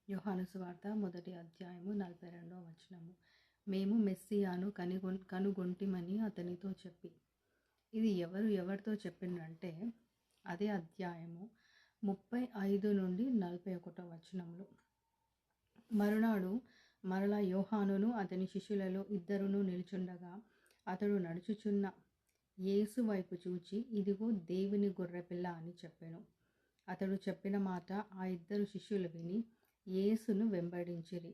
యోహాను సువార్త మొదటి అధ్యాయము 42వ వచనము. మేము మెస్సియాను కనుగొంటిమని అతనితో చెప్పి. ఇది ఎవరితో చెప్పిండంటే అదే అధ్యాయము 35 నుండి 41 వచనములు. మరునాడు మరలా యోహానును అతని శిష్యులలో ఇద్దరును నిలుచుండగా అతడు నడుచుచున్న యేసు వైపు చూచి, ఇదిగో దేవుని గొర్రెపిల్ల అని చెప్పెను. అతడు చెప్పిన మాట ఆ ఇద్దరు శిష్యులు విని యేసును వెంబడించిరి.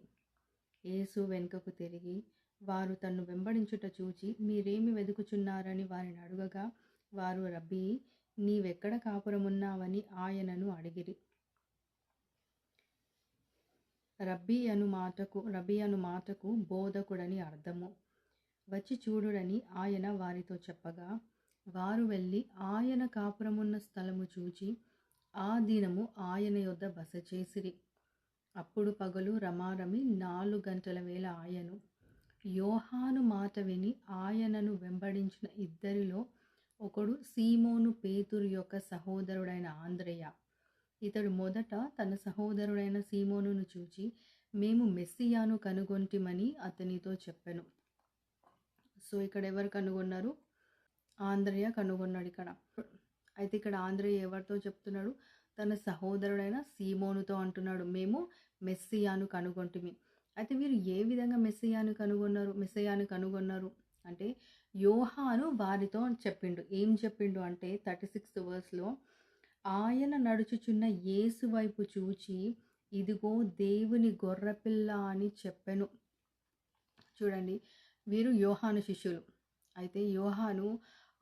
యేసు వెనుకకు తిరిగి వారు తన్ను వెంబడించుట చూచి, మీరేమి వెదుకుచున్నారని వారిని అడుగగా, వారు రబ్బీ, నీవెక్కడ కాపురమున్నావని ఆయనను అడిగిరి. రబ్బీ అను మాటకు బోధకుడని అర్థము. వచ్చి చూడుడని ఆయన వారితో చెప్పగా, వారు వెళ్ళి ఆయన కాపురమున్న స్థలము చూచి ఆ దినము ఆయన యొద్ద బస చేసిరి. అప్పుడు పగలు రమారమి 4 గంటల వేళ ఆయను. యోహాను మాట విని ఆయనను వెంబడించిన ఇద్దరిలో ఒకడు సీమోను పేతురు యొక్క సహోదరుడైన ఆంద్రెయ. ఇతడు మొదట తన సహోదరుడైన సీమోనును చూచి, మేము మెస్సియాను కనుగొంటిమని అతనితో చెప్పెను. సో ఇక్కడ ఎవరు కనుగొన్నారు? ఆంద్రెయ కనుగొన్నాడు ఇక్కడ. అయితే ఇక్కడ ఆంద్రెయ ఎవరితో చెప్తున్నాడు? తన సహోదరుడైన సీమోనుతో అంటున్నాడు, మేము మెస్సియాను కనుగొంటిమి. అయితే వీరు ఏ విధంగా మెస్సియాను కనుగొన్నారు అంటే యోహాను వారితో చెప్పిండు. ఏం చెప్పిండు అంటే 36th verseలో, ఆయన నడుచుచున్న యేసు వైపు చూచి, ఇదిగో దేవుని గొర్రెపిల్ల అని చెప్పెను. చూడండి, వీరు యోహాను శిష్యులు. అయితే యోహాను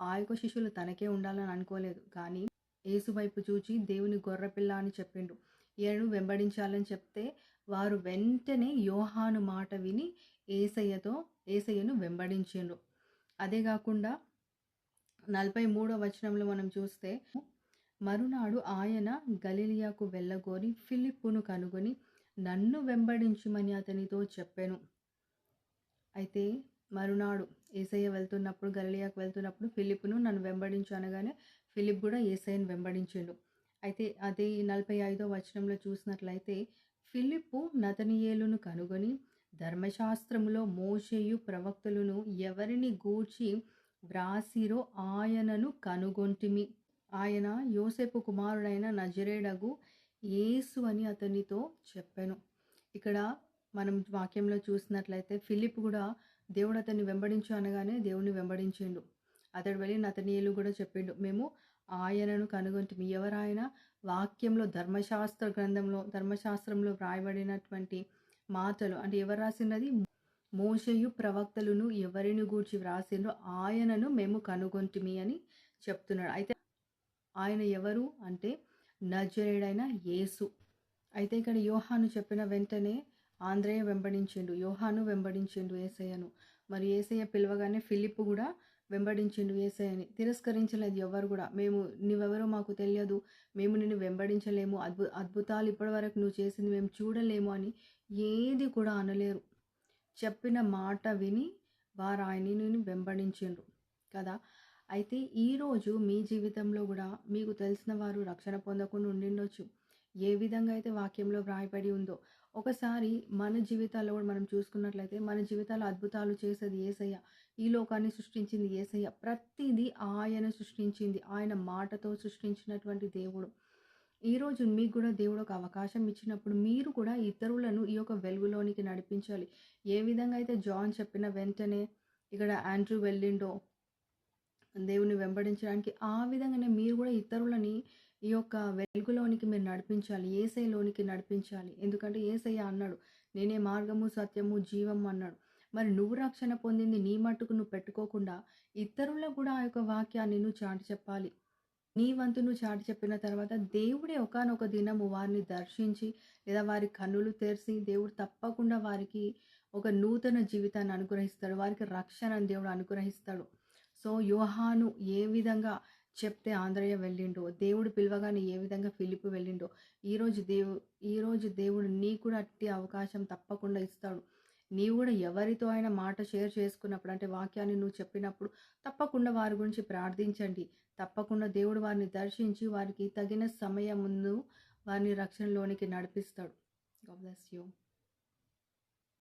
ఆ యొక్క శిష్యులు తనకే ఉండాలని అనుకోలేదు, కానీ యేసు వైపు చూచి దేవుని గొర్రెపిల్ల అని చెప్పిండు. ఈయనను వెంబడించాలని చెప్తే వారు వెంటనే యోహాను మాట విని యేసయ్యను వెంబడించిండ్రు. అదే కాకుండా 43వ వచనంలో మనం చూస్తే, మరునాడు ఆయన గలిలయకు వెళ్ళగోరి ఫిలిప్పును కనుగొని నన్ను వెంబడించుమని అతనితో చెప్పెను. అయితే మరునాడు యేసయ్య గలిలయకు వెళ్తున్నప్పుడు ఫిలిప్పును నన్ను వెంబడించు అనగానే ఫిలిప్ కూడా యేసయ్యను వెంబడించిండు. అయితే అదే 45వ వచనంలో చూసినట్లయితే, ఫిలిప్పు నతనయేలును కనుగొని ధర్మశాస్త్రములో మోషేయు ప్రవక్తలను ఎవరిని గూర్చి వ్రాసిరో ఆయనను కనుగొంటిమి. ఆయన యోసేపు కుమారుడైన నజరేయుడగు యేసు అని అతనితో చెప్పెను. ఇక్కడ మనం వాక్యంలో చూసినట్లయితే ఫిలిప్ కూడా దేవుడు అతన్ని వెంబడించు అనగానే దేవుని వెంబడించిండు. అతడు వెళ్ళి నతనయేలు కూడా చెప్పిండు, మేము ఆయనను కనుగొంటిమి. ఎవరాయన? వాక్యంలో ధర్మశాస్త్రంలో వ్రాయబడినటువంటి మాటలు అంటే ఎవరు రాసినది? మోషేయు ప్రవక్తలను ఎవరిని గూర్చి వ్రాసిండ్రో ఆయనను మేము కనుగొంటిమి అని చెప్తున్నాడు. అయితే ఆయన ఎవరు అంటే నజరేయుడైన యేసు. అయితే ఇక్కడ యోహాను చెప్పిన వెంటనే ఆంద్రెయ యోహాను వెంబడించిండు యేసయ్యను. మరి యేసయ్య పిలవగానే ఫిలిప్ కూడా వెంబడించిండు యేసయ్యని. తిరస్కరించలేదు ఎవరు కూడా. నువ్వెవరో మాకు తెలియదు, మేము నిన్ను వెంబడించలేము, అద్భుతాలు ఇప్పటి వరకు నువ్వు చేసింది మేము చూడలేము అని ఏది కూడా అనలేరు. చెప్పిన మాట విని వారు ఆయనని వెంబడించిండ్రు కదా. అయితే ఈరోజు మీ జీవితంలో కూడా మీకు తెలిసిన వారు రక్షణ పొందకుండా ఉండిండొచ్చు. ఏ విధంగా అయితే వాక్యంలో వ్రాయబడి ఉందో, ఒకసారి మన జీవితాల్లో కూడా మనం చూసుకున్నట్లయితే మన జీవితాల్లో అద్భుతాలు చేసేది యేసయ్య. ఈ లోకాన్ని సృష్టించింది యేసయ్య. ప్రతిదీ ఆయన సృష్టించింది, ఆయన మాటతో సృష్టించినటువంటి దేవుడు. ఈరోజు మీకు కూడా దేవుడు ఒక అవకాశం ఇచ్చినప్పుడు మీరు కూడా ఇతరులను ఈ యొక్క వెలుగులోనికి నడిపించాలి. ఏ విధంగా అయితే జాన్ చెప్పిన వెంటనే ఇక్కడ ఆండ్రూ వెళ్ళిండో దేవుని వెంబడించడానికి, ఆ విధంగానే మీరు కూడా ఇతరులని ఈ యొక్క వెలుగులోనికి మీరు నడిపించాలి, యేసయ్యలోనికి నడిపించాలి. ఎందుకంటే యేసయ్య అన్నాడు, నేనే మార్గము సత్యము జీవము అన్నాడు. మరి నువ్వు రక్షణ పొందింది నీ మట్టుకు నువ్వు పెట్టుకోకుండా ఇతరులకు కూడా ఆ యొక్క వాక్యాన్ని నువ్వు చాటి చెప్పాలి. నీ వంతు నువ్వు చాటి చెప్పిన తర్వాత దేవుడే ఒకానొక దినము వారిని దర్శించి లేదా వారి కన్నులు తెరిచి దేవుడు తప్పకుండా వారికి ఒక నూతన జీవితాన్ని అనుగ్రహిస్తాడు, వారికి రక్షణ దేవుడు అనుగ్రహిస్తాడు. సో యోహాను ఏ విధంగా చెప్తే ఆంద్రెయ వెళ్ళిండో, దేవుడు పిలవగానే ఏ విధంగా ఫిలిప్ వెళ్ళిండో, ఈరోజు దేవుడు నీకు కూడా అట్టి అవకాశం తప్పకుండా ఇస్తాడు. నీవు కూడా ఎవరితో అయినా మాట షేర్ చేసుకున్నప్పుడు అంటే వాక్యాన్ని నువ్వు చెప్పినప్పుడు తప్పకుండా వారి గురించి ప్రార్థించండి. తప్పకుండా దేవుడు వారిని దర్శించి వారికి తగిన సమయం ముందు వారిని రక్షణలోనికి నడిపిస్తాడు God bless you.